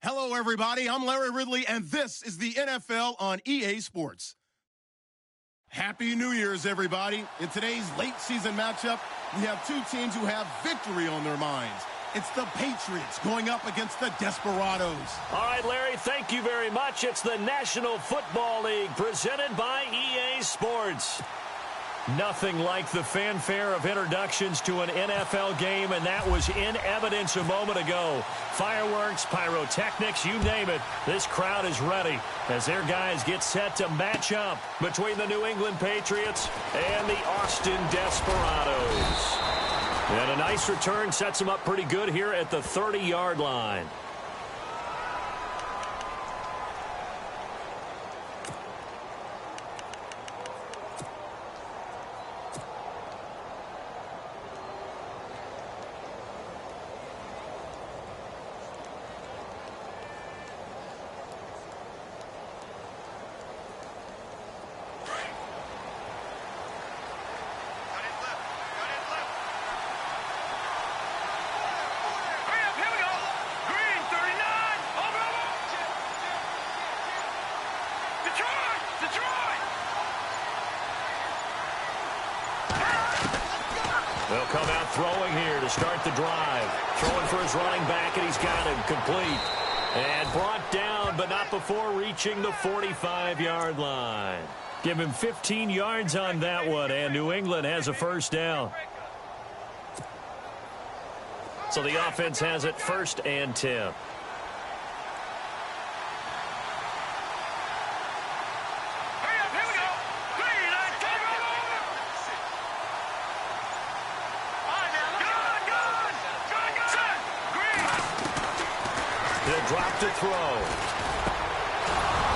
Hello, everybody. I'm Larry Ridley, and this is the NFL on EA Sports. Happy New Year's, everybody. In today's late-season matchup, we have two teams who have victory on their minds. It's the Patriots going up against the Desperados. All right, Larry, thank you very much. It's the National Football League presented by EA Sports. Nothing like the fanfare of introductions to an NFL game, and that was in evidence a moment ago. Fireworks, pyrotechnics, you name it. This crowd is ready as their guys get set to match up between the New England Patriots and the Austin Desperados. And a nice return sets them up pretty good here at the 30-yard line. They'll come out throwing here to start the drive. Throwing for his running back, and he's got him complete. And brought down, but not before reaching the 45-yard line. Give him 15 yards on that one, and New England has a first down. So the offense has it 1st and 10. Drop to throw.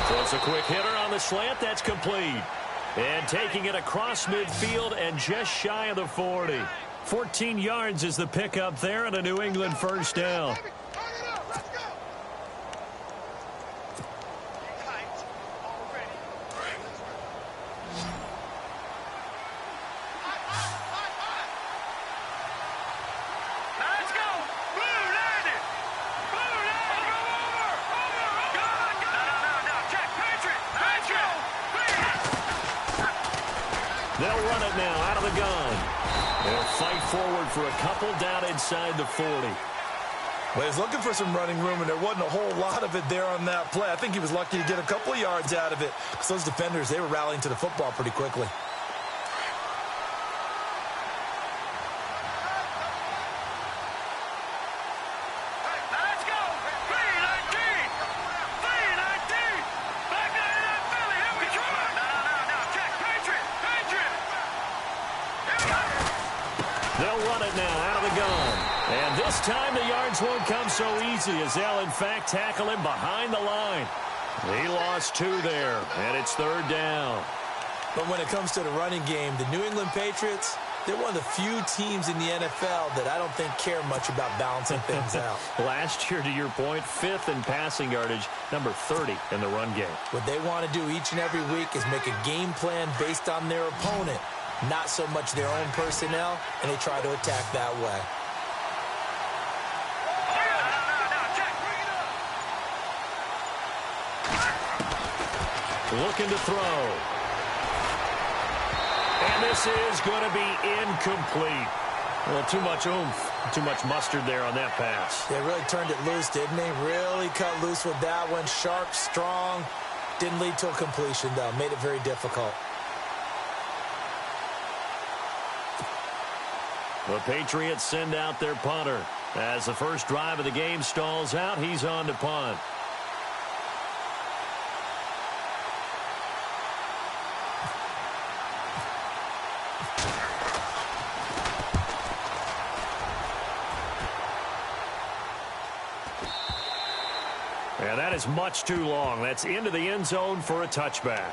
So it's a quick hitter on the slant. That's complete. And taking it across midfield and just shy of the 40. 14 yards is the pickup there and a New England first down. They'll run it now out of the gun. They'll fight forward for a couple down inside the 40. Well, he's looking for some running room, and there wasn't a whole lot of it there on that play. I think he was lucky to get a couple of yards out of it because those defenders, they were rallying to the football pretty quickly. They'll run it now out of the gun. And this time the yards won't come so easy as they'll, in fact, tackle him behind the line. He lost 2 there, and it's 3rd down. But when it comes to the running game, the New England Patriots, they're one of the few teams in the NFL that I don't think care much about balancing things out. Last year, to your point, 5th in passing yardage, number 30 in the run game. What they want to do each and every week is make a game plan based on their opponent, not so much their own personnel, and they try to attack that way. Looking to throw. And this is going to be incomplete. Well, too much oomph, too much mustard there on that pass. They really turned it loose, didn't they? Really cut loose with that one. Sharp, strong. Didn't lead to a completion, though. Made it very difficult. The Patriots send out their punter. As the first drive of the game stalls out, he's on to punt. And that is much too long. That's into the end zone for a touchback.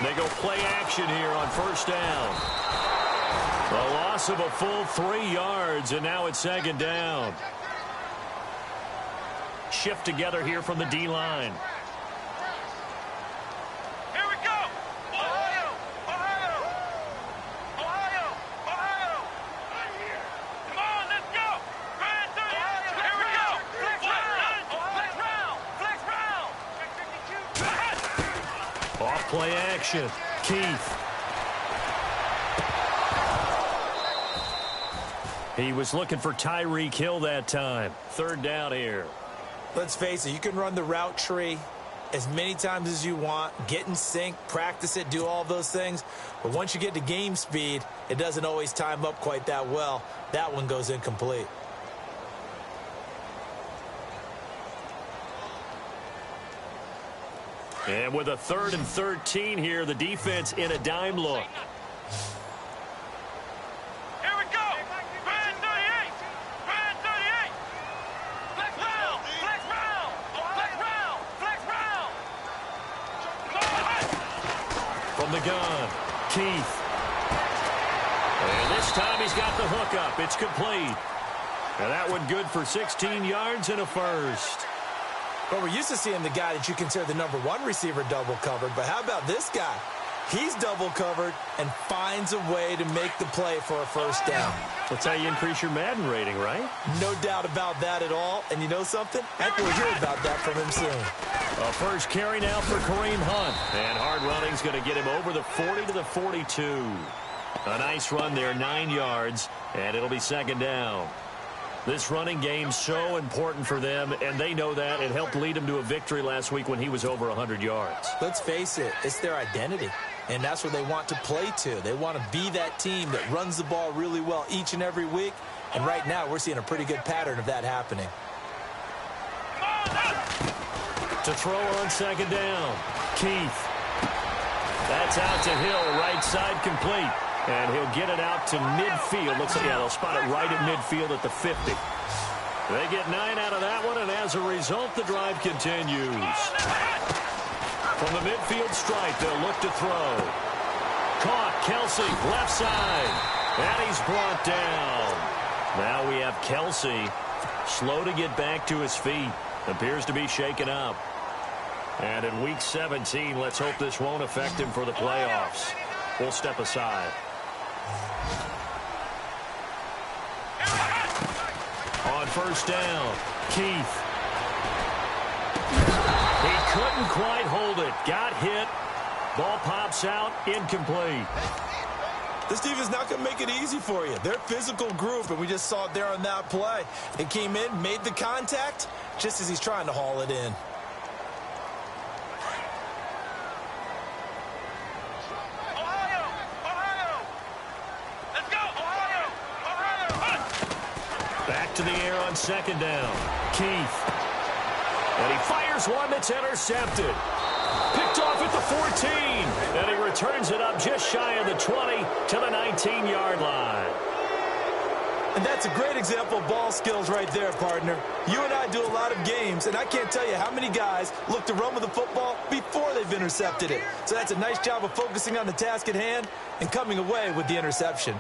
They go play action here on first down. A loss of a full 3 yards, and now it's second down. Shift together here from the D-line. Here we go! Ohio! Ohio! Ohio! Ohio! Come on, let's go! Grand 38! Here we go! Flex round! Flex round! Flex round! Off play action. Keith. He was looking for Tyreek Hill that time. Third down here. Let's face it, you can run the route tree as many times as you want, get in sync, practice it, do all those things. But once you get to game speed, it doesn't always time up quite that well. That one goes incomplete. And with a 3rd and 13 here, the defense in a dime look. Here we go! Grand 38! Grand 38! Flex round! Flex round! Flex round! Flex round! From the gun, Keith. And this time he's got the hook up. It's complete. And that one good for 16 yards and a first. Well, we're used to seeing the guy that you consider the #1 receiver double covered, but how about this guy? He's double covered and finds a way to make the play for a first down. That's how you increase your Madden rating, right? No doubt about that at all. And you know something? I think we'll hear about that from him soon. A first carry now for Kareem Hunt. And hard running's going to get him over the 40 to the 42. A nice run there, 9 yards, and it'll be second down. This running game's so important for them, and they know that. It helped lead them to a victory last week when he was over 100 yards. Let's face it, it's their identity, and that's what they want to play to. They want to be that team that runs the ball really well each and every week, and right now we're seeing a pretty good pattern of that happening. To throw on second down, Keith. That's out to Hill, right side complete. And he'll get it out to midfield. Looks like, yeah, they'll spot it right at midfield at the 50. They get 9 out of that one, and as a result, the drive continues. From the midfield stripe, they'll look to throw. Caught, Kelsey, left side. And he's brought down. Now we have Kelsey, slow to get back to his feet. Appears to be shaken up. And in Week 17, let's hope this won't affect him for the playoffs. We'll step aside. On first down, Keith. He couldn't quite hold it. Got hit. Ball pops out. Incomplete. This defense is not going to make it easy for you. They're a physical group, and we just saw it there on that play. It came in, made the contact, just as he's trying to haul it in. To the air on second down. Keith. And he fires one that's intercepted. Picked off at the 14. And he returns it up just shy of the 20 to the 19-yard line. And that's a great example of ball skills right there, partner. You and I do a lot of games, and I can't tell you how many guys look to run with the football before they've intercepted it. So that's a nice job of focusing on the task at hand and coming away with the interception.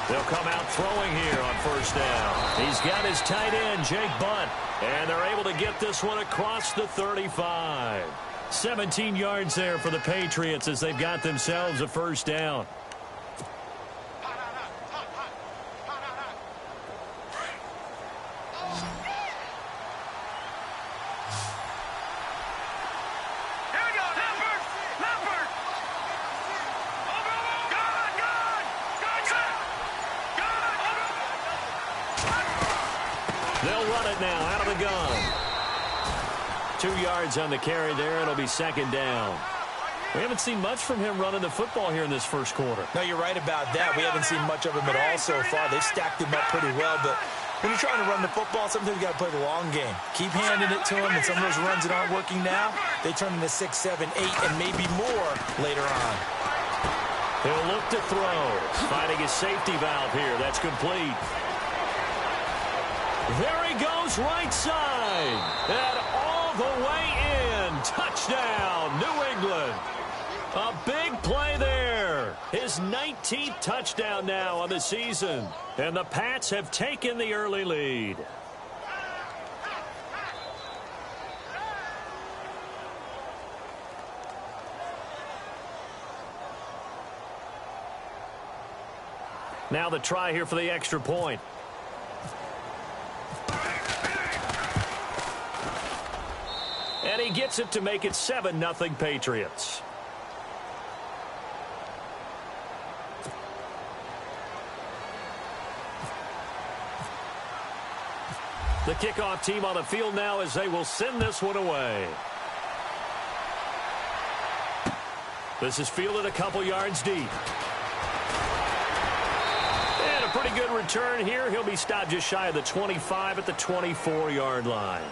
They'll come out throwing here on first down. He's got his tight end, Jake Butt, and they're able to get this one across the 35. 17 yards there for the Patriots as they've got themselves a first down. They'll run it now out of the gun. 2 yards on the carry there. It'll be second down. We haven't seen much from him running the football here in this first quarter. No, you're right about that. We haven't seen much of him at all so far. They've stacked him up pretty well, but When you're trying to run the football, sometimes you got to play the long game. Keep handing it to them, and some of those runs that aren't working now, they turn into 6, 7, 8, and maybe more later on. He'll look to throw. Finding his safety valve here. That's complete. There he goes, right side. And all the way in. Touchdown, New England. A big play there. His 19th touchdown now on the season. And the Pats have taken the early lead. Now the try here for the extra point. And he gets it to make it 7-0 Patriots. The kickoff team on the field now as they will send this one away. This is fielded a couple yards deep. And a pretty good return here. He'll be stopped just shy of the 25 at the 24-yard line.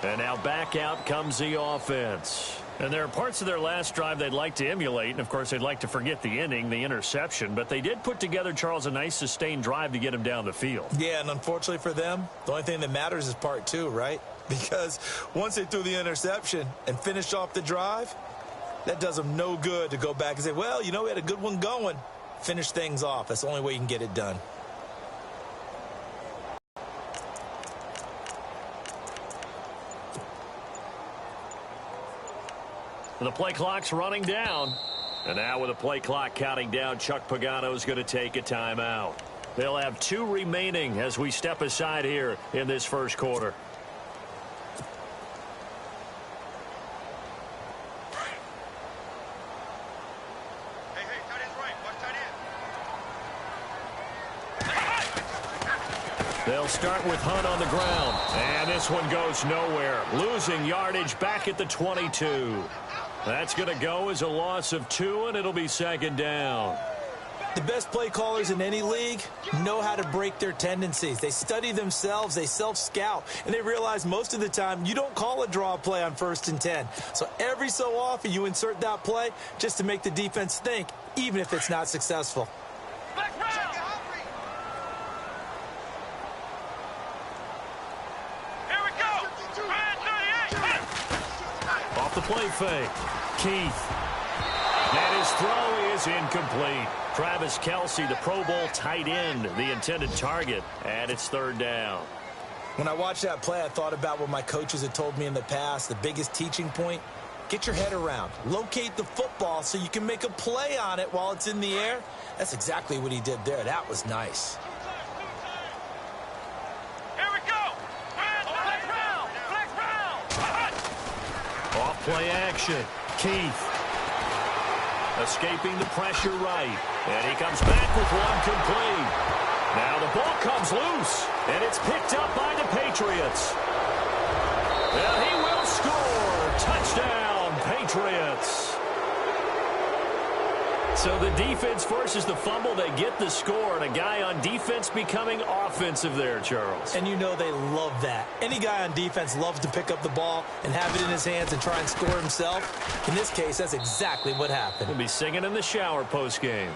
And now back out comes the offense. And there are parts of their last drive they'd like to emulate. And, of course, they'd like to forget the inning, the interception. But they did put together, Charles, a nice sustained drive to get him down the field. Yeah, and unfortunately for them, the only thing that matters is part 2, right? Because once they threw the interception and finished off the drive, that does them no good to go back and say, well, you know, we had a good one going. Finish things off. That's the only way you can get it done. The play clock's running down. And now with the play clock counting down, Chuck Pagano's going to take a timeout. They'll have 2 remaining as we step aside here in this first quarter. Hey, tight end's right. Watch tight end. They'll start with Hunt on the ground. And this one goes nowhere. Losing yardage back at the 22. That's going to go as a loss of 2, and it'll be second down. The best play callers in any league know how to break their tendencies. They study themselves, they self-scout, and they realize most of the time you don't call a draw play on 1st and 10. So every so often you insert that play just to make the defense think, even if it's not successful. Off the play fake. Keith. And his throw is incomplete. Travis Kelce, the Pro Bowl tight end, the intended target, and it's 3rd down. When I watched that play, I thought about what my coaches had told me in the past. The biggest teaching point, get your head around. Locate the football so you can make a play on it while it's in the air. That's exactly what he did there. That was nice. Here we go. Flex round. Off play action. Keith. Escaping the pressure right. And he comes back with one complete. Now the ball comes loose. And it's picked up by the Patriots. And he will score. Touchdown, Patriots. So the defense forces the fumble. They get the score. And a guy on defense becoming offensive there, Charles. And you know they love that. Any guy on defense loves to pick up the ball and have it in his hands and try and score himself. In this case, that's exactly what happened. We'll be singing in the shower postgame.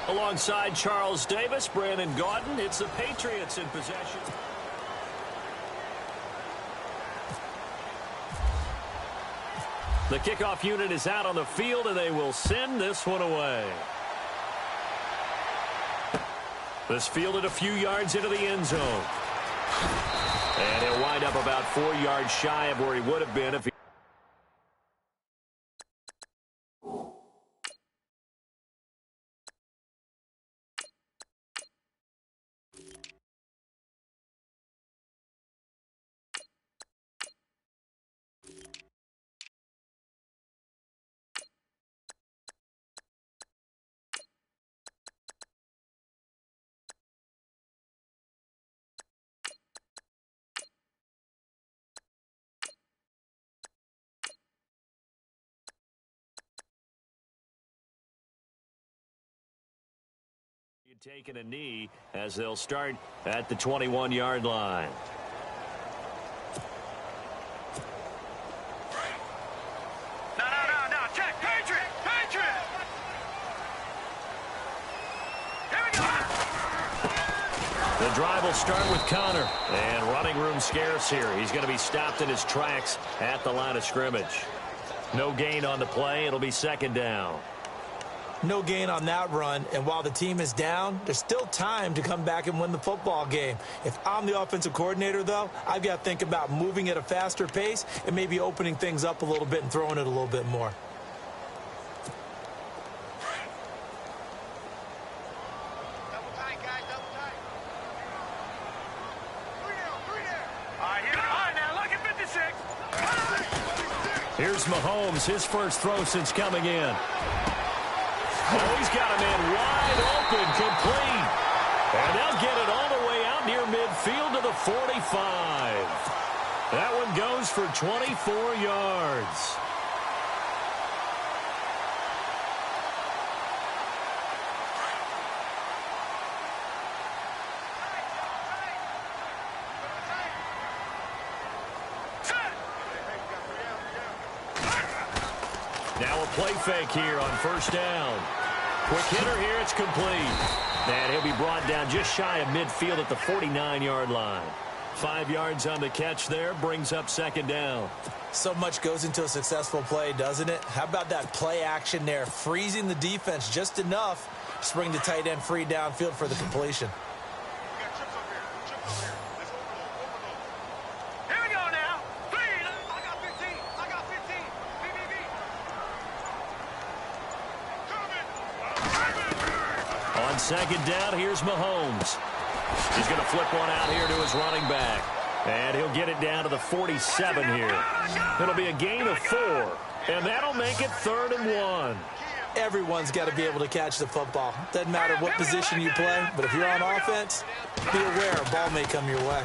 Alongside Charles Davis, Brandon Gaudin, it's the Patriots in possession. The kickoff unit is out on the field, and they will send this one away. This fielded a few yards into the end zone. And he'll wind up about 4 yards shy of where he would have been if he Taking a knee as they'll start at the 21-yard line. No, check, Patriot! Here we go! The drive will start with Connor, and running room scarce here. He's going to be stopped in his tracks at the line of scrimmage. No gain on the play. It'll be second down. No gain on that run, and while the team is down, there's still time to come back and win the football game. If I'm the offensive coordinator, though, I've got to think about moving at a faster pace and maybe opening things up a little bit and throwing it a little bit more. Double tight, guys, double tight. Three there. All right, now look at 56. Here's Mahomes, his first throw since coming in. Oh, he's got a man wide open, complete. And they'll get it all the way out near midfield to the 45. That one goes for 24 yards. Now a play fake here on first down. Quick hitter here, it's complete. And he'll be brought down just shy of midfield at the 49-yard line. 5 yards on the catch there, brings up second down. So much goes into a successful play, doesn't it? How about that play action there, freezing the defense just enough to bring the tight end free downfield for the completion. Here we go now. Three. I got 15. BBB. On second down, here's Mahomes. He's going to flip one out here to his running back. And he'll get it down to the 47 here. It'll be a gain of 4. And that'll make it 3rd and 1. Everyone's got to be able to catch the football. Doesn't matter what position you play, but if you're on offense, be aware a ball may come your way.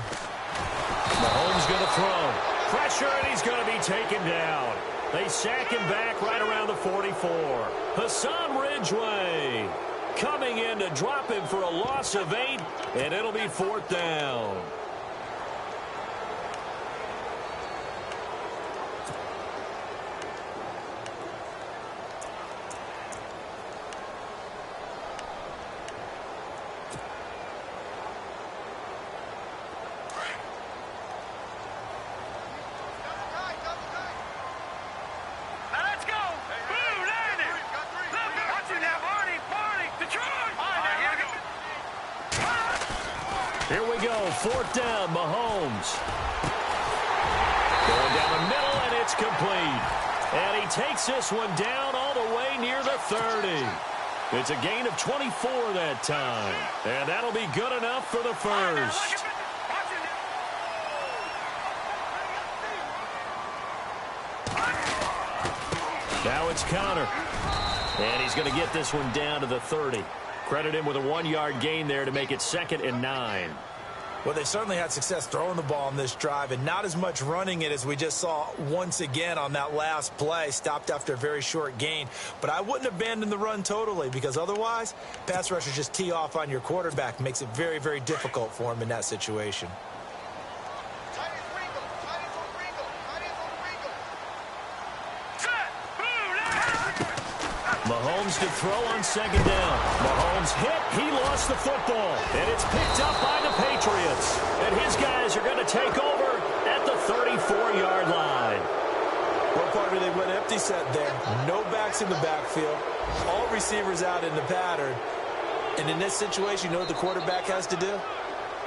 Mahomes going to throw. Pressure, and he's going to be taken down. They sack him back right around the 44. Hassan Ridgeway coming in to drop him for a loss of 8, and it'll be 4th down. Here we go, 4th down, Mahomes. Going down the middle, and it's complete. And he takes this one down all the way near the 30. It's a gain of 24 that time. And that'll be good enough for the first. Now it's Connor. And he's going to get this one down to the 30. Credit him with a 1-yard gain there to make it 2nd and 9. Well, they certainly had success throwing the ball on this drive and not as much running it as we just saw once again on that last play. Stopped after a very short gain. But I wouldn't abandon the run totally because otherwise, pass rushers just tee off on your quarterback. Makes it very, very difficult for him in that situation. Mahomes to throw on second down. Mahomes hit. He lost the football. And it's picked up by the Patriots. And his guys are going to take over at the 34-yard line. Well, partner, they went empty set there. No backs in the backfield. All receivers out in the pattern. And in this situation, you know what the quarterback has to do?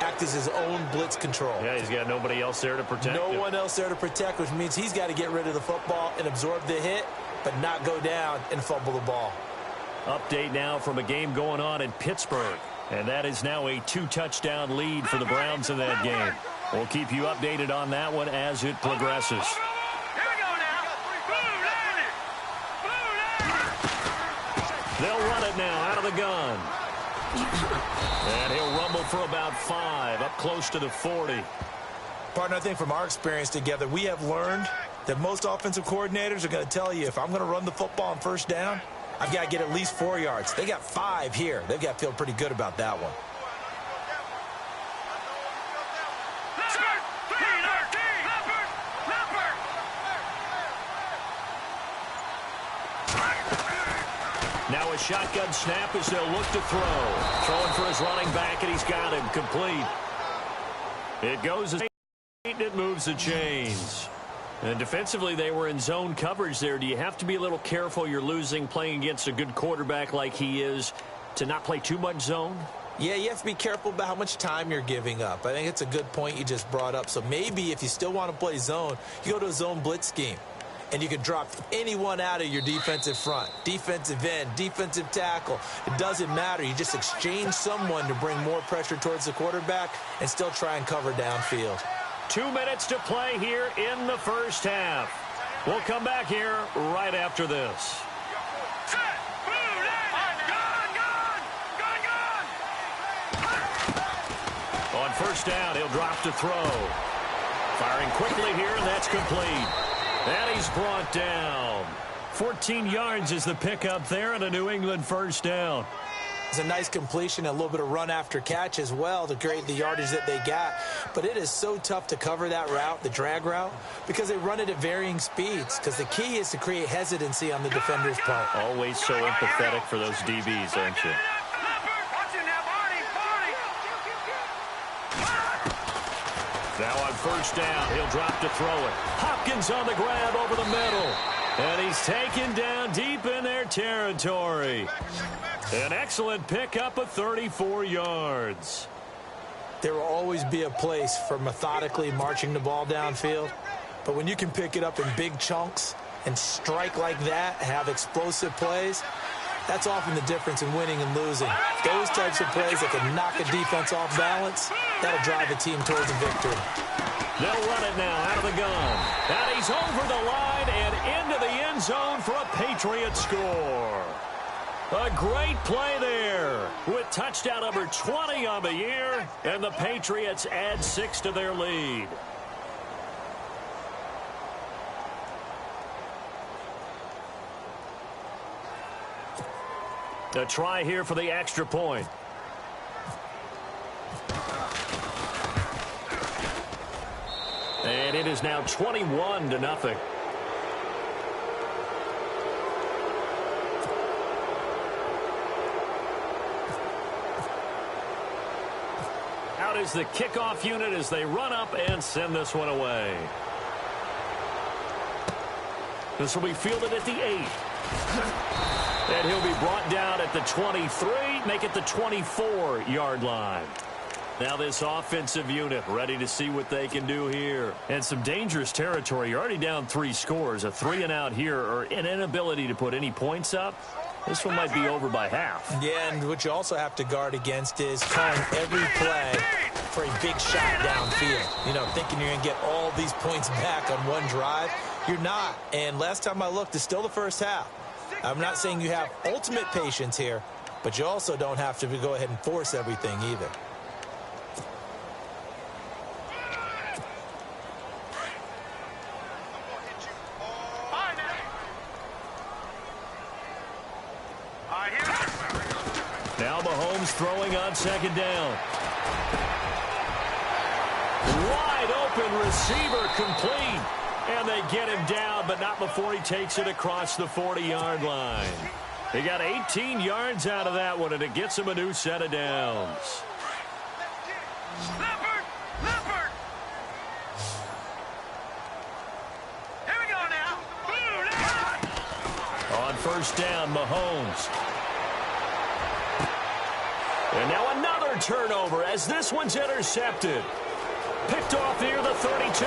Act as his own blitz control. Yeah, he's got nobody else there to protect him. No one else there to protect, which means he's got to get rid of the football and absorb the hit, but not go down and fumble the ball. Update now from a game going on in Pittsburgh. And that is now a 2-touchdown lead for the Browns in that game. We'll keep you updated on that one as it progresses. They'll run it now out of the gun. And he'll rumble for about 5, up close to the 40. Partner, I think from our experience together, we have learned that most offensive coordinators are going to tell you, if I'm going to run the football on first down, I've got to get at least 4 yards. They got 5 here. They've got to feel pretty good about that one. Now a shotgun snap as they'll look to throw. Throwing for his running back, and he's got him complete. It goes as it moves the chains. And defensively, they were in zone coverage there. Do you have to be a little careful? You're losing playing against a good quarterback like he is to not play too much zone? Yeah, you have to be careful about how much time you're giving up. I think it's a good point you just brought up. So maybe if you still want to play zone, you go to a zone blitz scheme. And you can drop anyone out of your defensive front, defensive end, defensive tackle. It doesn't matter. You just exchange someone to bring more pressure towards the quarterback and still try and cover downfield. 2 minutes to play here in the first half. We'll come back here right after this. On first down, he'll drop to throw. Firing quickly here, and that's complete. And he's brought down. 14 yards is the pickup there, and a New England first down. It's a nice completion, a little bit of run after catch as well to create the yardage that they got. But it is so tough to cover that route, the drag route, because they run it at varying speeds. Because the key is to create hesitancy on the defender's part. Always so empathetic for those DBs, aren't you? Now on first down, he'll drop to throw it. Hopkins on the grab over the middle. And he's taken down deep in their territory. An excellent pickup of 34 yards. There will always be a place for methodically marching the ball downfield. But when you can pick it up in big chunks and strike like that, have explosive plays, that's often the difference in winning and losing. Those types of plays that can knock a defense off balance, that'll drive a team towards a victory. They'll run it now out of the gun. And he's over the line and into the end zone for a Patriot score. A great play there with touchdown number 20 on the year, and the Patriots add 6 to their lead. A try here for the extra point. And it is now 21-0. Out is the kickoff unit as they run up and send this one away. This will be fielded at the 8. And he'll be brought down at the 23, make it the 24-yard line. Now this offensive unit ready to see what they can do here. And some dangerous territory. You're already down 3 scores. A 3-and-out here or an inability to put any points up. This one might be over by half. Yeah, and what you also have to guard against is calling every play for a big shot downfield. You know, thinking you're going to get all these points back on one drive. You're not. And last time I looked, it's still the first half. I'm not saying you have ultimate patience here, but you also don't have to go ahead and force everything either. Now Mahomes throwing on second down. Wide open receiver complete. And they get him down, but not before he takes it across the 40-yard line. They got 18 yards out of that one, and it gets him a new set of downs. Leopard! Here we go now. On first down, Mahomes. And now another turnover as this one's intercepted. Picked off near the 32.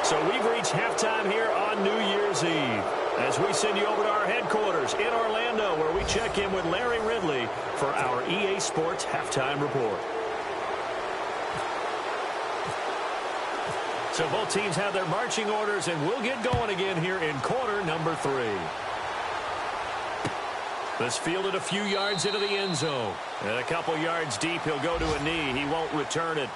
So we've reached halftime here on New Year's Eve as we send you over to our headquarters in Orlando where we check in with Larry Ridley for our EA Sports Halftime Report. So both teams have their marching orders, and we'll get going again here in quarter number 3. This fielded a few yards into the end zone. And a couple yards deep, he'll go to a knee. He won't return it.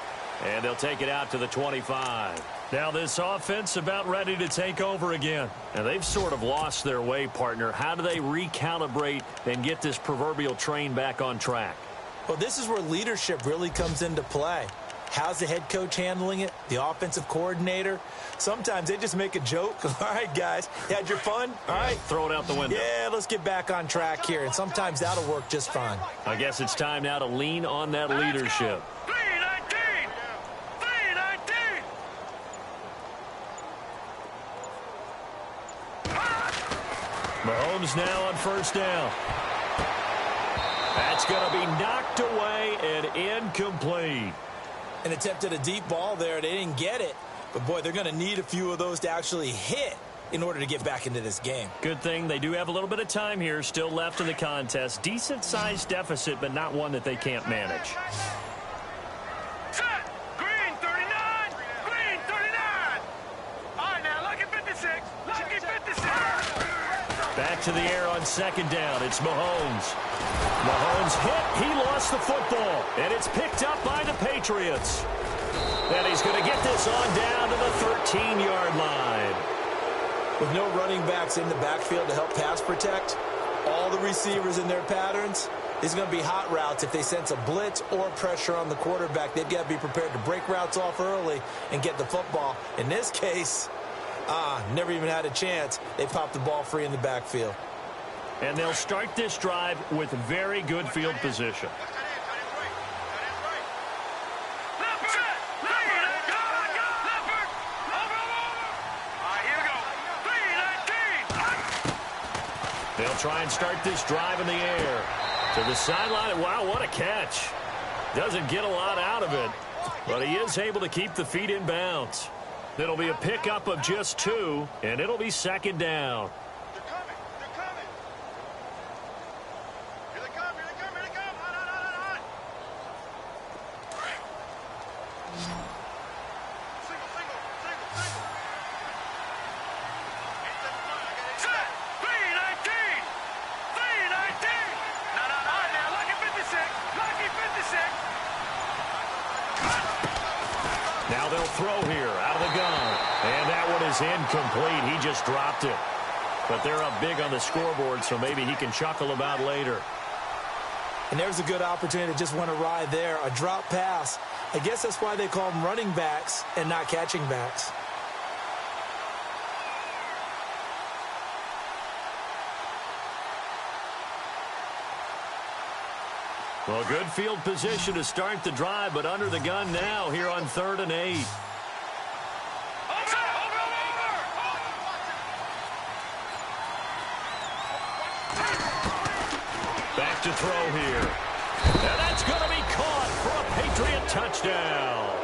And they'll take it out to the 25. Now this offense about ready to take over again. And they've sort of lost their way, partner. How do they recalibrate and get this proverbial train back on track? Well, this is where leadership really comes into play. How's the head coach handling it? The offensive coordinator? Sometimes they just make a joke. All right, guys, you had your fun? All right. Throw it out the window. Yeah, let's get back on track here. And sometimes that'll work just fine. I guess it's time now to lean on that leadership. 319! 319! Mahomes now on first down. That's going to be knocked away and incomplete. And attempted a deep ball there. They didn't get it. But, boy, they're going to need a few of those to actually hit in order to get back into this game. Good thing they do have a little bit of time here still left in the contest. Decent-sized deficit, but not one that they can't manage. Set! Green 39! Green 39! All right, now, lucky 56! Lucky 56! Back to the air on second down. It's Mahomes. Mahomes hit. He lost the football. And it's picked up by the Patriots. And he's going to get this on down to the 13-yard line. With no running backs in the backfield to help pass protect, all the receivers in their patterns, it's going to be hot routes. If they sense a blitz or pressure on the quarterback, they've got to be prepared to break routes off early and get the football. In this case, never even had a chance. They popped the ball free in the backfield. And they'll start this drive with very good field position. They'll try and start this drive in the air. To the sideline. Wow, what a catch. Doesn't get a lot out of it, but he is able to keep the feet in bounds. It'll be a pickup of just 2, and it'll be second down. Now they'll throw here out of the gun. And that one is incomplete. He just dropped it. But they're up big on the scoreboard, so maybe he can chuckle about later. And there's a good opportunity to just went awry there. A drop pass. I guess that's why they call them running backs and not catching backs. Well, good field position to start the drive, but under the gun now here on 3rd and 8. Back to throw here. And that's going to be caught for a Patriot touchdown.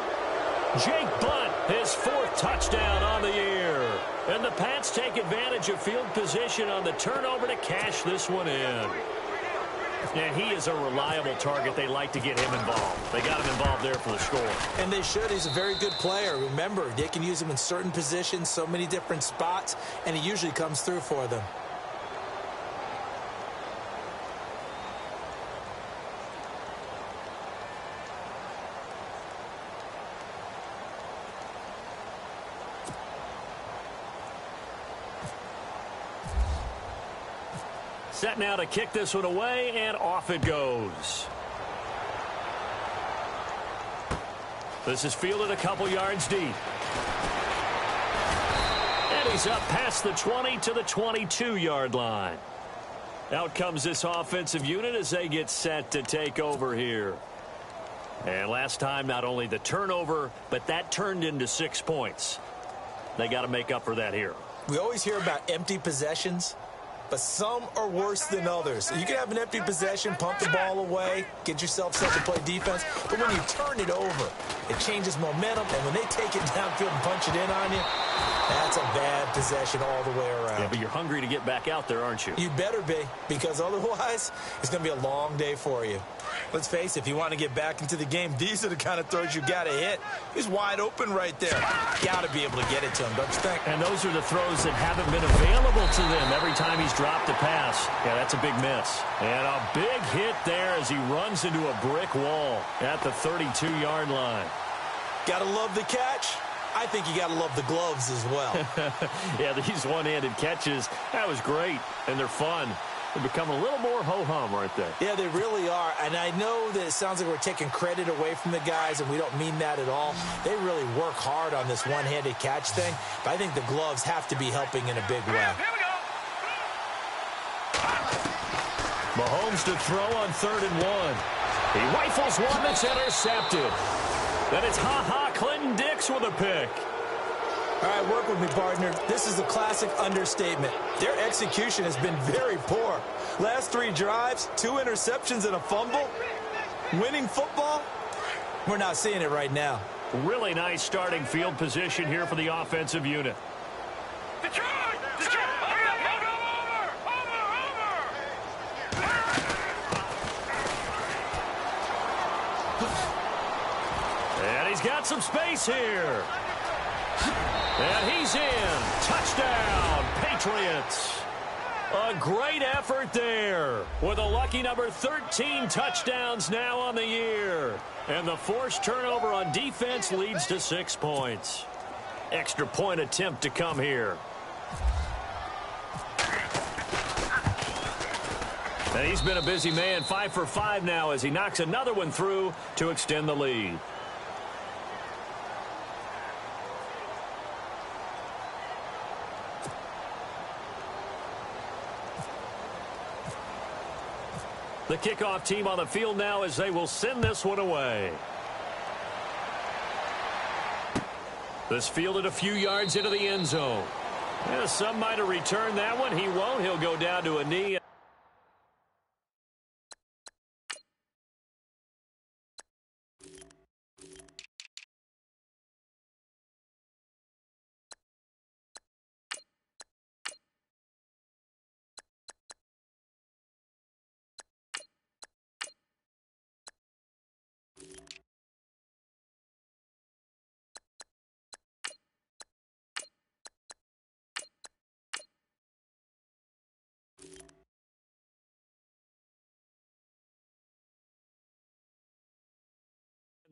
Jake Butt, his 4th touchdown on the year. And the Pats take advantage of field position on the turnover to cash this one in. And he is a reliable target. They like to get him involved. They got him involved there for the score. And they should. He's a very good player. Remember, they can use him in certain positions, so many different spots, and he usually comes through for them. Set now to kick this one away, and off it goes. This is fielded a couple yards deep. And he's up past the 20 to the 22-yard line. Out comes this offensive unit as they get set to take over here. And last time, not only the turnover, but that turned into 6 points. They got to make up for that here. We always hear about empty possessions, but some are worse than others. You can have an empty possession, pump the ball away, get yourself set to play defense, but when you turn it over, it changes momentum, and when they take it downfield and punch it in on you, that's a bad possession all the way around. Yeah, but you're hungry to get back out there, aren't you? You better be, because otherwise, it's going to be a long day for you. Let's face it, if you want to get back into the game, these are the kind of throws you got to hit. He's wide open right there. Got to be able to get it to him, don't you think? And those are the throws that haven't been available to them every time he's dropped a pass. Yeah, that's a big miss. And a big hit there as he runs into a brick wall at the 32-yard line. Got to love the catch. I think you got to love the gloves as well. Yeah, these one-handed catches, that was great, and they're fun. They're becoming a little more ho-hum, aren't they? Yeah, they really are. And I know that it sounds like we're taking credit away from the guys, and we don't mean that at all. They really work hard on this one-handed catch thing, but I think the gloves have to be helping in a big way. Here we go. Mahomes to throw on 3rd and 1. He rifles one that's intercepted. Then it's Clinton Dix with a pick. All right, work with me, partner. This is a classic understatement. Their execution has been very poor. Last 3 drives, 2 interceptions and a fumble. Winning football? We're not seeing it right now. Really nice starting field position here for the offensive unit. Detroit! Detroit! And he's got some space here. And he's in. Touchdown, Patriots. A great effort there with a lucky number 13 touchdowns now on the year. And the forced turnover on defense leads to 6 points. Extra point attempt to come here. And he's been a busy man, 5 for 5 now as he knocks another one through to extend the lead. The kickoff team on the field now as they will send this one away. This fielded a few yards into the end zone. Yeah, some might have returned that one. He won't. He'll go down to a knee.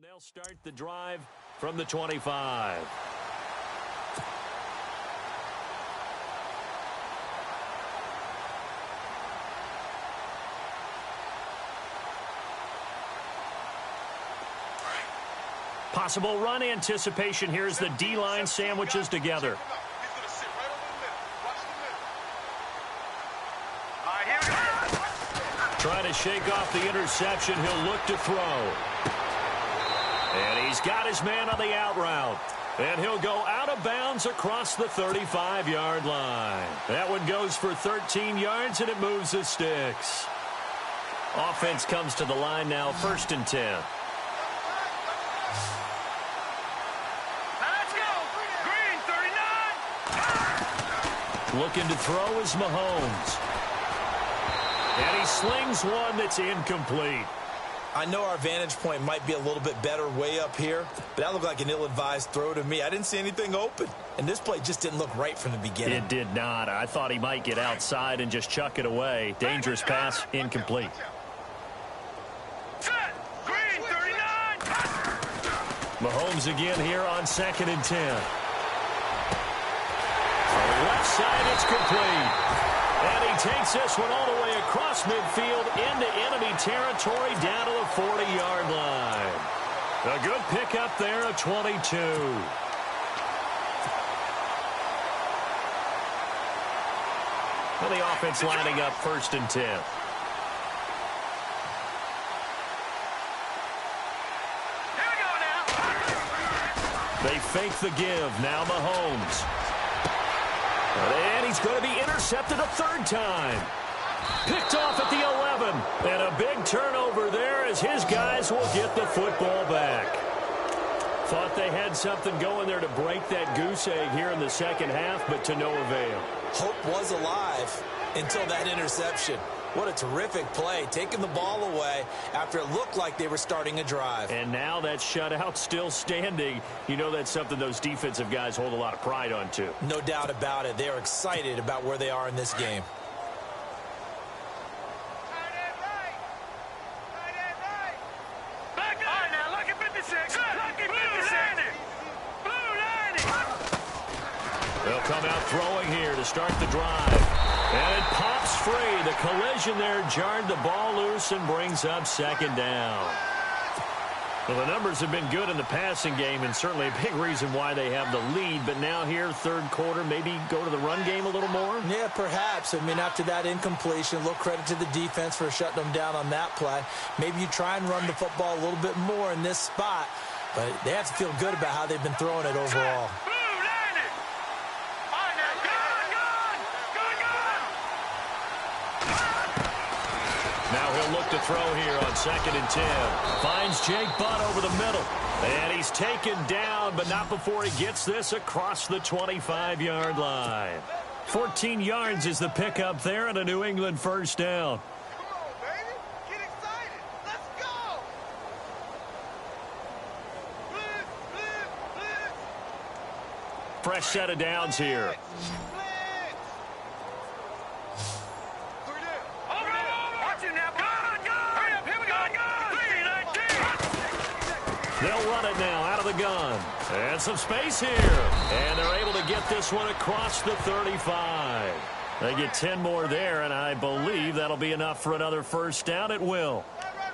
They'll start the drive from the 25. Possible run anticipation here as the D-line sandwiches together. Trying to shake off the interception. He'll look to throw. And he's got his man on the out route. And he'll go out of bounds across the 35-yard line. That one goes for 13 yards, and it moves the sticks. Offense comes to the line now, 1st and 10. Let's go. Green, 39. Looking to throw is Mahomes. And he slings one that's incomplete. I know our vantage point might be a little bit better way up here, but that looked like an ill-advised throw to me. I didn't see anything open, and this play just didn't look right from the beginning. It did not. I thought he might get outside and just chuck it away. Dangerous pass, incomplete. Set. Green, 39. Mahomes again here on 2nd and 10. On the left side, it's complete. And he takes this one all the way across midfield into enemy territory down to the 40-yard line. A good pickup there of 22. Well, the offense lining up 1st and 10. Here we go now. They fake the give. Now Mahomes. And he's going to be intercepted a 3rd time. Picked off at the 11. And a big turnover there as his guys will get the football back. Thought they had something going there to break that goose egg here in the 2nd half, but to no avail. Hope was alive until that interception. What a terrific play, taking the ball away after it looked like they were starting a drive. And now that shutout still standing. You know that's something those defensive guys hold a lot of pride on, too. No doubt about it. They are excited about where they are in this game. Back up. All right, now, look at 56. Look at 56. Blue line. They'll come out throwing here to start the drive. And it pops free. The collision there jarred the ball loose and brings up second down. Well, the numbers have been good in the passing game and certainly a big reason why they have the lead. But now here, third quarter, maybe go to the run game a little more? Yeah, perhaps. I mean, after that incompletion, a little credit to the defense for shutting them down on that play. Maybe you try and run the football a little bit more in this spot. But they have to feel good about how they've been throwing it overall. Now he'll look to throw here on 2nd and 10. Finds Jake Butt over the middle. And he's taken down, but not before he gets this across the 25-yard line. 14 yards is the pickup there and a New England first down. Come on, baby. Get excited. Let's go. Blitz. Fresh set of downs here. They'll run it now out of the gun. And some space here. And they're able to get this one across the 35. They get 10 more there, and I believe that'll be enough for another first down. It will.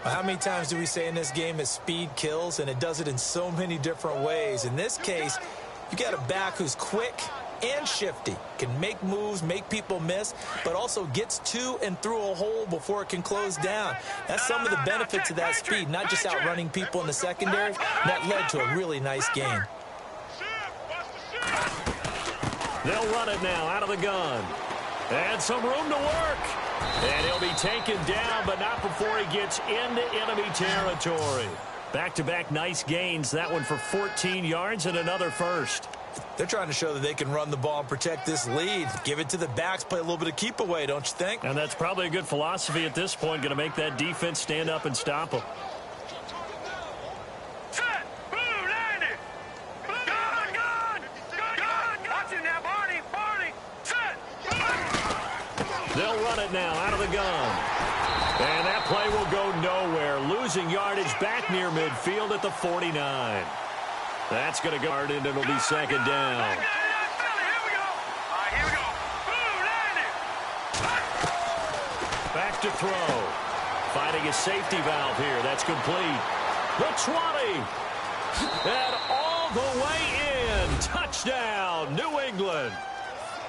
Well, how many times do we say in this game that speed kills, and it does it in so many different ways? In this case, you got a back who's quick and shifty, can make moves, make people miss, but also gets to and through a hole before it can close down. That's some of the benefits of that speed, not just outrunning people in the secondary. That led to a really nice game. They'll run it now out of the gun. And some room to work. And he'll be taken down, but not before he gets into enemy territory. Back-to-back nice gains. That one for 14 yards and another first. They're trying to show that they can run the ball and protect this lead. Give it to the backs, play a little bit of keep away, don't you think? And that's probably a good philosophy at this point, going to make that defense stand up and stop them. Set. Blue, landed. Gun. Watch it now, Barney. Set. They'll run it now out of the gun. And that play will go nowhere. Losing yardage back near midfield at the 49. That's going to guard it, and it'll be second down. Here we go. Blue, landed. Back to throw. Finding a safety valve here. That's complete. The 20. And all the way in. Touchdown, New England.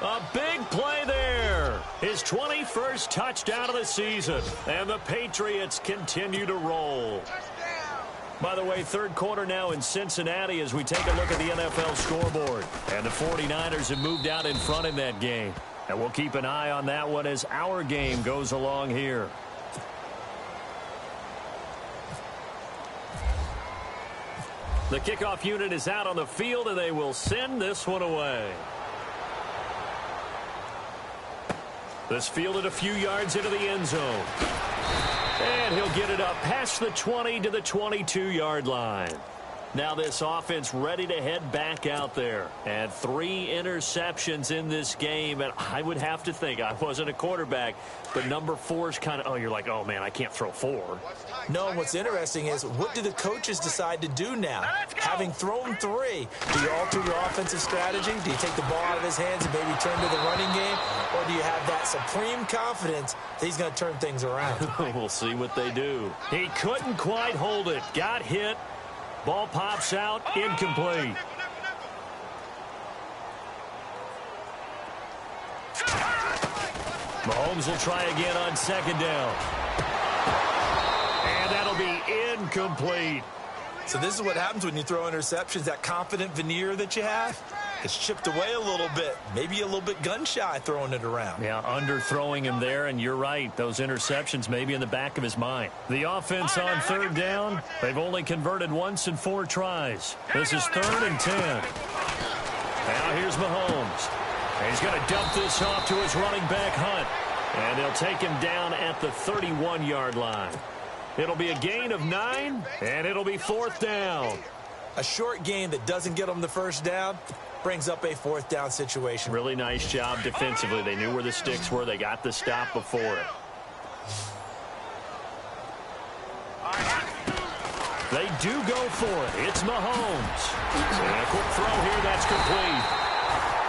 A big play there. His 21st touchdown of the season. And the Patriots continue to roll. By the way, third quarter now in Cincinnati as we take a look at the NFL scoreboard. And the 49ers have moved out in front in that game. And we'll keep an eye on that one as our game goes along here. The kickoff unit is out on the field, and they will send this one away. This fielded a few yards into the end zone. And he'll get it up past the 20 to the 22-yard line. Now this offense ready to head back out there. And 3 interceptions in this game. And I would have to think, I wasn't a quarterback, but number 4 is kind of, you're like, oh, man, I can't throw 4. No, what's interesting is what do the coaches decide to do now? Having thrown 3, do you alter your offensive strategy? Do you take the ball out of his hands and maybe turn to the running game? Or do you have that supreme confidence that he's going to turn things around? We'll see what they do. He couldn't quite hold it. Got hit. Ball pops out, incomplete. Mahomes will try again on second down. And that'll be incomplete. So this is what happens when you throw interceptions. That confident veneer that you have, it's chipped away a little bit. Maybe a little bit gun-shy throwing it around. Yeah, underthrowing him there, and you're right. Those interceptions may be in the back of his mind. The offense on third down, they've only converted once in 4 tries. This is 3rd and 10. Now here's Mahomes. And he's going to dump this off to his running back, Hunt. And they'll take him down at the 31-yard line. It'll be a gain of 9, and it'll be 4th down. A short gain that doesn't get them the first down brings up a 4th down situation. Really nice job defensively. They knew where the sticks were. They got the stop before it. They do go for it. It's Mahomes. And a quick throw here. That's complete.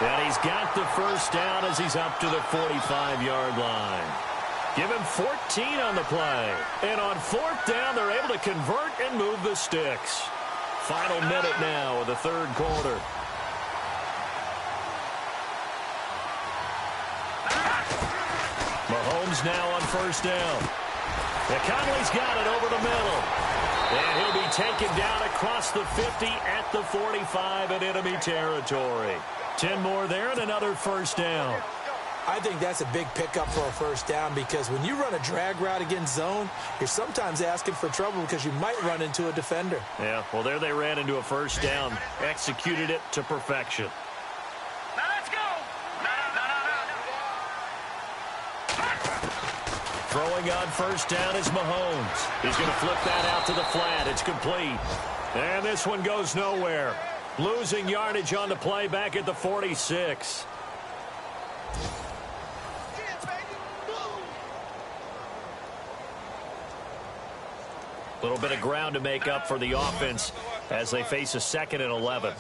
And he's got the first down as he's up to the 45-yard line. Give him 14 on the play. And on fourth down, they're able to convert and move the sticks. Final minute now of the third quarter. Mahomes now on first down. Conley's got it over the middle. And he'll be taken down across the 50 at the 45 in enemy territory. 10 more there and another first down. I think that's a big pickup for a first down because when you run a drag route against zone, you're sometimes asking for trouble because you might run into a defender. Yeah, well, there they ran into a first down, executed it to perfection. Now let's go. Throwing on first down is Mahomes. He's going to flip that out to the flat. It's complete. And this one goes nowhere. Losing yardage on the play back at the 46. A little bit of ground to make up for the offense as they face a 2nd and 11.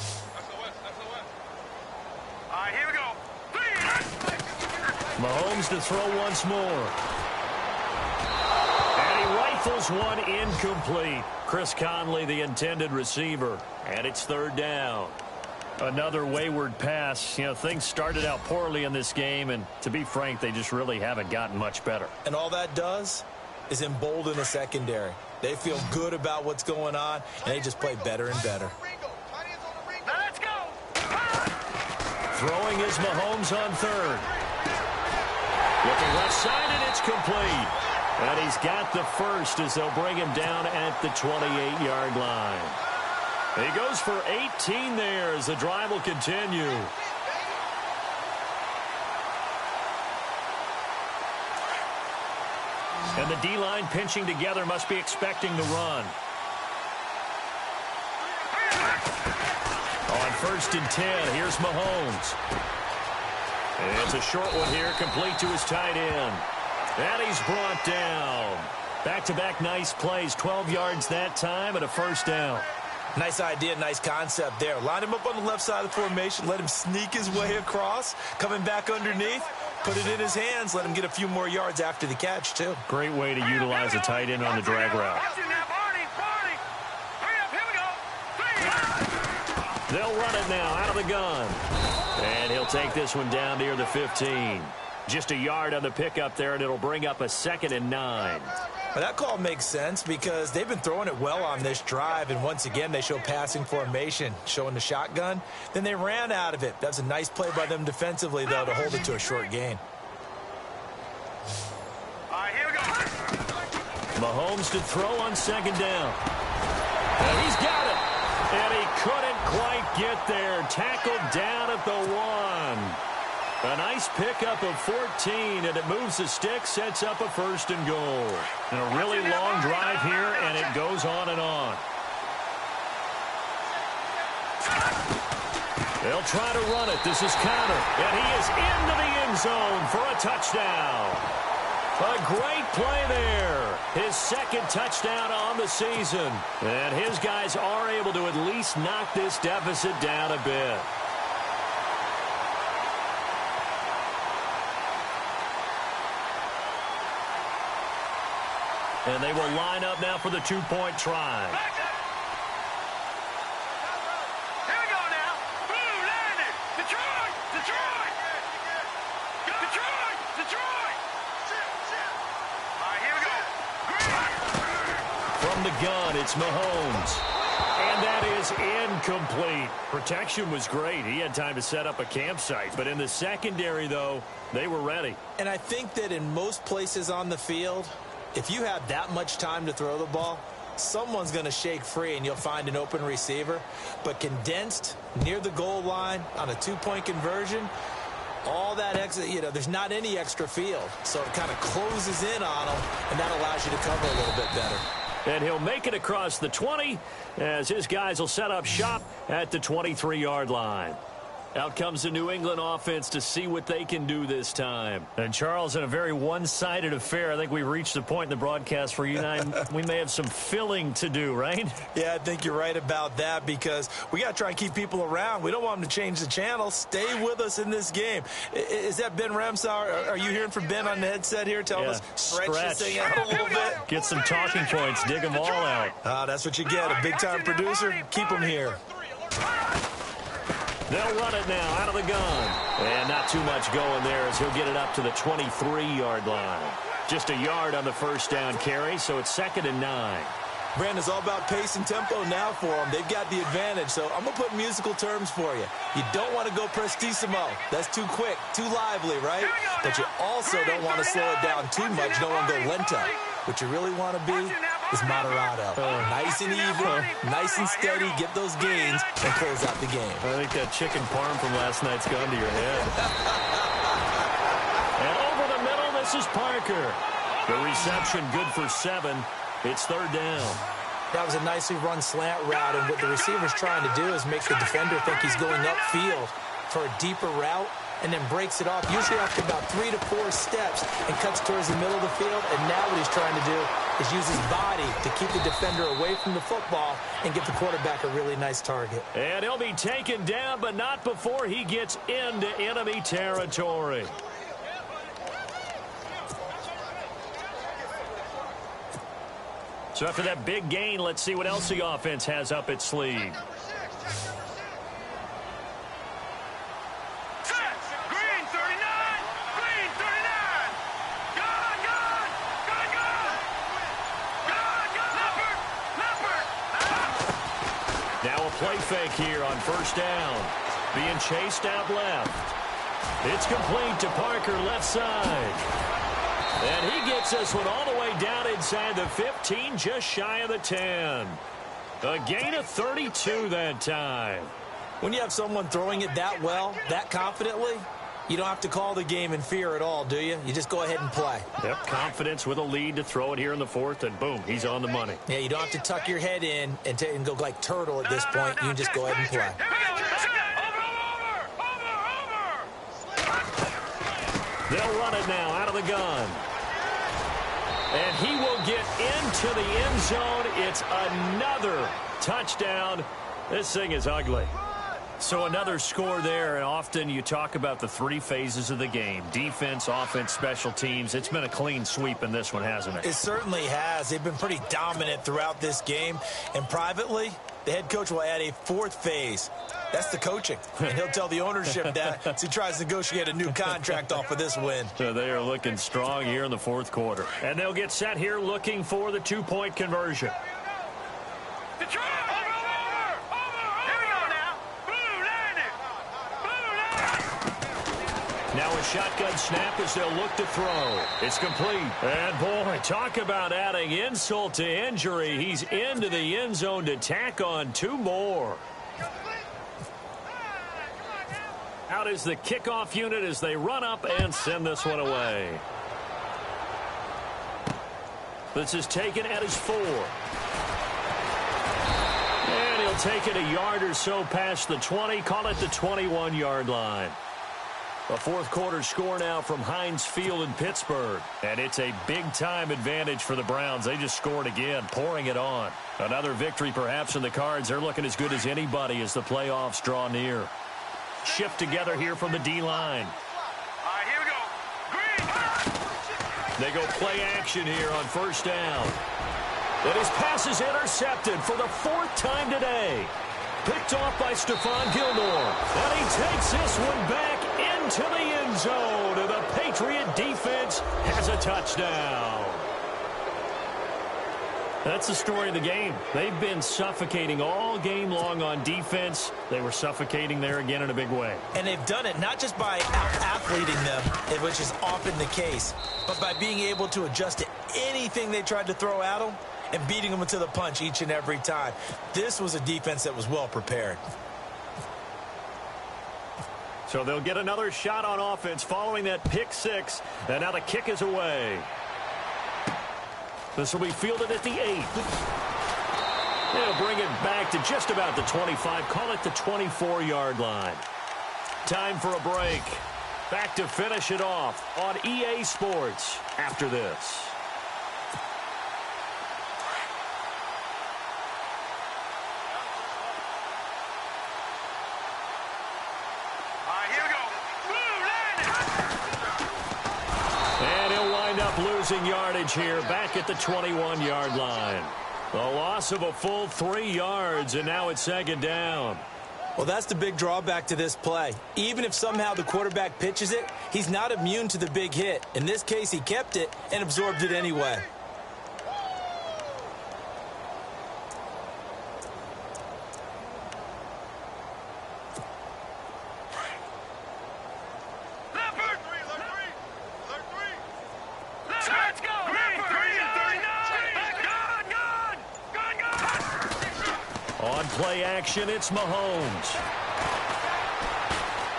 All right, here we go. Mahomes to throw once more. And he rifles one incomplete. Chris Conley, the intended receiver. And it's third down. Another wayward pass. You know, things started out poorly in this game, and to be frank, they just really haven't gotten much better. And all that does is embolden the secondary. They feel good about what's going on, and they just play better and better. Now let's go. Throwing is Mahomes on third. Looking left side, and it's complete. And he's got the first as they'll bring him down at the 28-yard line. He goes for 18 there as the drive will continue. And the D-line pinching together must be expecting the run. On 1st and 10, here's Mahomes. And it's a short one here, complete to his tight end. And he's brought down. Back-to-back nice plays, 12 yards that time and a first down. Nice idea, nice concept there. Line him up on the left side of the formation, let him sneak his way across, coming back underneath, put it in his hands, let him get a few more yards after the catch, too. Great way to utilize a tight end on the drag route. They'll run it now out of the gun. And he'll take this one down near the 15. Just a yard on the pickup there, and it'll bring up a 2nd and 9. Well, that call makes sense because they've been throwing it well on this drive, and once again, they show passing formation, showing the shotgun. Then they ran out of it. That's a nice play by them defensively, though, to hold it to a short gain. All right, here we go. Mahomes to throw on 2nd down. And he's got it. And he couldn't quite get there. Tackled down at the 1. A nice pickup of 14, and it moves the stick, sets up a 1st and goal. And a really long drive here, and it goes on and on. They'll try to run it. This is Conner, and he is into the end zone for a touchdown. A great play there. His 2nd touchdown on the season. And his guys are able to at least knock this deficit down a bit. And they will line up now for the 2-point try. Here we go now. Blue landed. Detroit. Detroit. Detroit. Detroit. All right, here we go. From the gun, it's Mahomes. And that is incomplete. Protection was great. He had time to set up a campsite. But in the secondary, though, they were ready. And I think that in most places on the field, if you have that much time to throw the ball, someone's going to shake free and you'll find an open receiver. But condensed near the goal line on a 2-point conversion, all that extra, there's not any extra field. So it kind of closes in on them, and that allows you to cover a little bit better. And he'll make it across the 20 as his guys will set up shop at the 23-yard line. Out comes the New England offense to see what they can do this time. And, Charles, in a very one-sided affair, I think we've reached the point in the broadcast where you and I, we may have some filling to do, right? Yeah, I think you're right about that because we got to try and keep people around. We don't want them to change the channel. Stay with us in this game. Is that Ben Ramsauer? Are you hearing from Ben on the headset here? Tell us, stretch this thing out a little bit. Get some talking points. Dig them all out. That's what you get. A big-time producer. Keep them here. They'll run it now out of the gun. And not too much going there as he'll get it up to the 23-yard line. Just a yard on the first down carry, so it's 2nd and 9. Brandon, it's all about pace and tempo now for them. They've got the advantage, so I'm going to put musical terms for you. You don't want to go prestissimo. That's too quick, too lively, right? But you also don't want to slow it down too much. You don't want to go lento. What you really want to be is moderato. Nice and even, nice and steady, get those gains, and close out the game. I think that chicken parm from last night's gone to your head. And over the middle, this is Parker. The reception good for 7. It's 3rd down. That was a nicely run slant route, and what the receiver's trying to do is make the defender think he's going upfield for a deeper route, and then breaks it off, usually after about 3 to 4 steps, and cuts towards the middle of the field. And now what he's trying to do is use his body to keep the defender away from the football and give the quarterback a really nice target. And he'll be taken down, but not before he gets into enemy territory. So after that big gain, let's see what else the offense has up its sleeve. Play fake here on 1st down. Being chased out left. It's complete to Parker left side. And he gets this one all the way down inside the 15, just shy of the 10. A gain of 32 that time. When you have someone throwing it that well, that confidently, you don't have to call the game in fear at all, do you? You just go ahead and play. Yep, confidence with a lead to throw it here in the 4th, and boom, he's on the money. Yeah, you don't have to tuck your head in and go like turtle at this point. You can just go ahead and play. They'll run it now out of the gun. And he will get into the end zone. It's another touchdown. This thing is ugly. So another score there, and often you talk about the 3 phases of the game. Defense, offense, special teams. It's been a clean sweep in this one, hasn't it? It certainly has. They've been pretty dominant throughout this game. And privately, the head coach will add a 4th phase. That's the coaching. And he'll tell the ownership that as he tries to negotiate a new contract off of this win. So they are looking strong here in the 4th quarter. And they'll get set here looking for the 2-point conversion. Now a shotgun snap as they'll look to throw. It's complete. And, boy, talk about adding insult to injury. He's into the end zone to tack on 2 more. Out is the kickoff unit as they run up and send this one away. This is taken at his 4. And he'll take it a yard or so past the 20. Call it the 21-yard line. A 4th quarter score now from Heinz Field in Pittsburgh. And it's a big-time advantage for the Browns. They just scored again, pouring it on. Another victory perhaps in the cards. They're looking as good as anybody as the playoffs draw near. Shift together here from the D-line. All right, here we go. Green. They go play action here on 1st down. And his pass is intercepted for the 4th time today. Picked off by Stephon Gilmore. And he takes this one back into the end zone. And the Patriot defense has a touchdown. That's the story of the game. They've been suffocating all game long on defense. They were suffocating there again in a big way. And they've done it not just by out-athleting them, which is often the case, but by being able to adjust to anything they tried to throw at them and beating them to the punch each and every time. This was a defense that was well prepared. So they'll get another shot on offense following that pick 6. And now the kick is away. This will be fielded at the 8. They'll bring it back to just about the 25. Call it the 24-yard line. Time for a break. Back to finish it off on EA Sports after this. And he'll wind up losing yardage here back at the 21-yard line. A loss of a full 3 yards, and now it's second down. Well, that's the big drawback to this play. Even if somehow the quarterback pitches it, he's not immune to the big hit. In this case, he kept it and absorbed it anyway. On play action, it's Mahomes.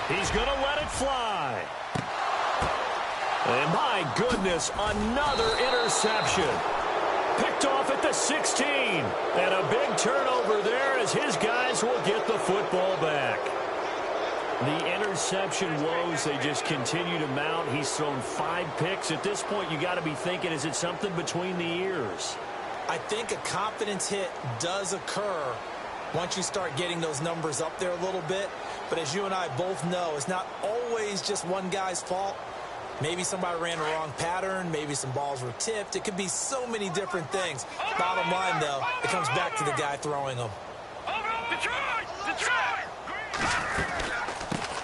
He's going to let it fly. And my goodness, another interception. Picked off at the 16. And a big turnover there as his guys will get the football back. The interception woes, they just continue to mount. He's thrown 5 picks. At this point, you got to be thinking, is it something between the ears? I think a confidence hit does occur once you start getting those numbers up there a little bit. But as you and I both know, it's not always just one guy's fault. Maybe somebody ran the wrong pattern. Maybe some balls were tipped. It could be so many different things. Bottom line, though, it comes back to the guy throwing them.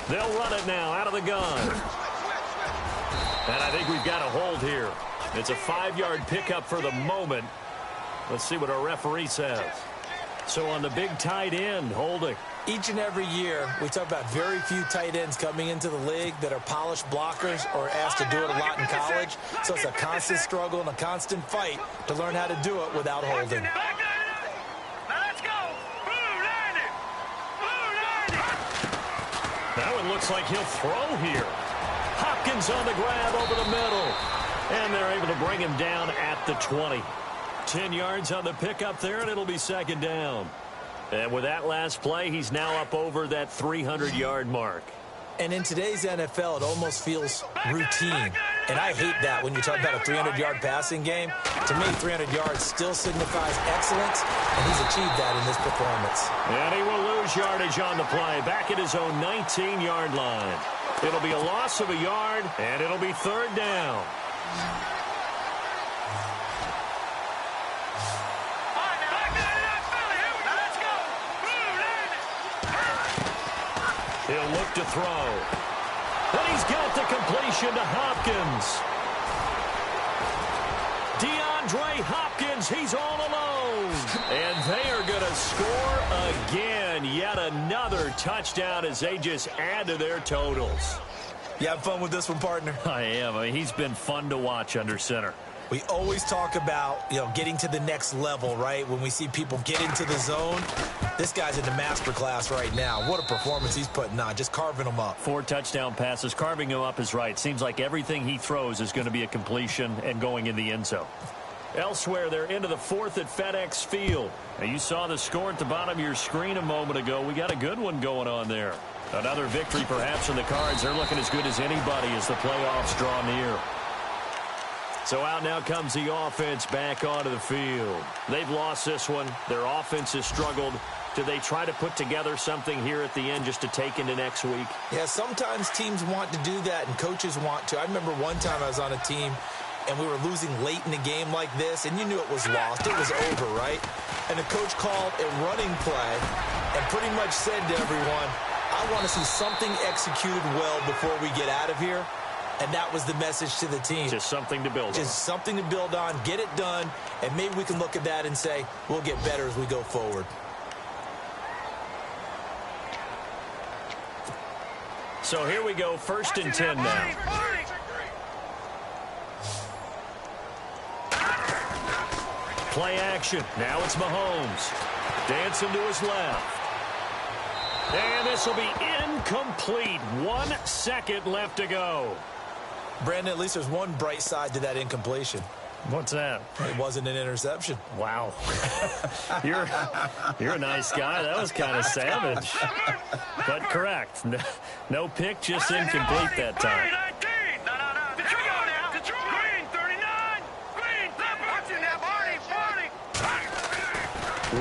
They'll run it now out of the gun. And I think we've got a hold here. It's a 5-yard pickup for the moment. Let's see what our referee says. So on the big tight end, holding. Each and every year, we talk about very few tight ends coming into the league that are polished blockers or asked to do it a lot in college. So it's a constant struggle and a constant fight to learn how to do it without holding. That one looks like he'll throw here. Hopkins on the grab over the middle. And they're able to bring him down at the 20. 10 yards on the pickup there, and it'll be second down. And with that last play, he's now up over that 300-yard mark. And in today's NFL, it almost feels routine. And I hate that when you talk about a 300-yard passing game. To me, 300 yards still signifies excellence, and he's achieved that in this performance. And he will lose yardage on the play, back at his own 19-yard line. It'll be a loss of a yard, and it'll be third down. He'll look to throw. And he's got the completion to Hopkins. DeAndre Hopkins, he's all alone. And they are going to score again. Yet another touchdown as they just add to their totals. You have fun with this one, partner? I am. I mean, he's been fun to watch under center. We always talk about, getting to the next level, right? When we see people get into the zone, this guy's in the master class right now. What a performance he's putting on, just carving them up. 4 touchdown passes. Carving him up is right. Seems like everything he throws is going to be a completion and going in the end zone. Elsewhere, they're into the 4th at FedEx Field. Now, you saw the score at the bottom of your screen a moment ago. We got a good one going on there. Another victory perhaps in the cards. They're looking as good as anybody as the playoffs draw near. So out now comes the offense back onto the field. They've lost this one. Their offense has struggled. Do they try to put together something here at the end just to take into next week? Yeah, sometimes teams want to do that and coaches want to. I remember one time I was on a team and we were losing late in a game like this, and you knew it was lost. It was over, right? And the coach called a running play and pretty much said to everyone, I want to see something executed well before we get out of here. And that was the message to the team. Just something to build on. Just something to build on, get it done, and maybe we can look at that and say, we'll get better as we go forward. So here we go, 1st and 10 now. Play action. Now it's Mahomes. Dancing to his left. And this will be incomplete. 1 second left to go. Brandon, at least there's one bright side to that incompletion. What's that? It wasn't an interception. Wow. You're a nice guy. That was kind of savage. But correct. No pick, just incomplete that time.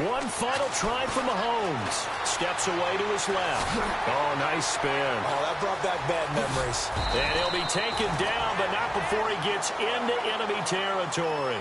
One final try for Mahomes. Steps away to his left. Oh, nice spin. Oh, that brought back bad memories. And he'll be taken down, but not before he gets into enemy territory.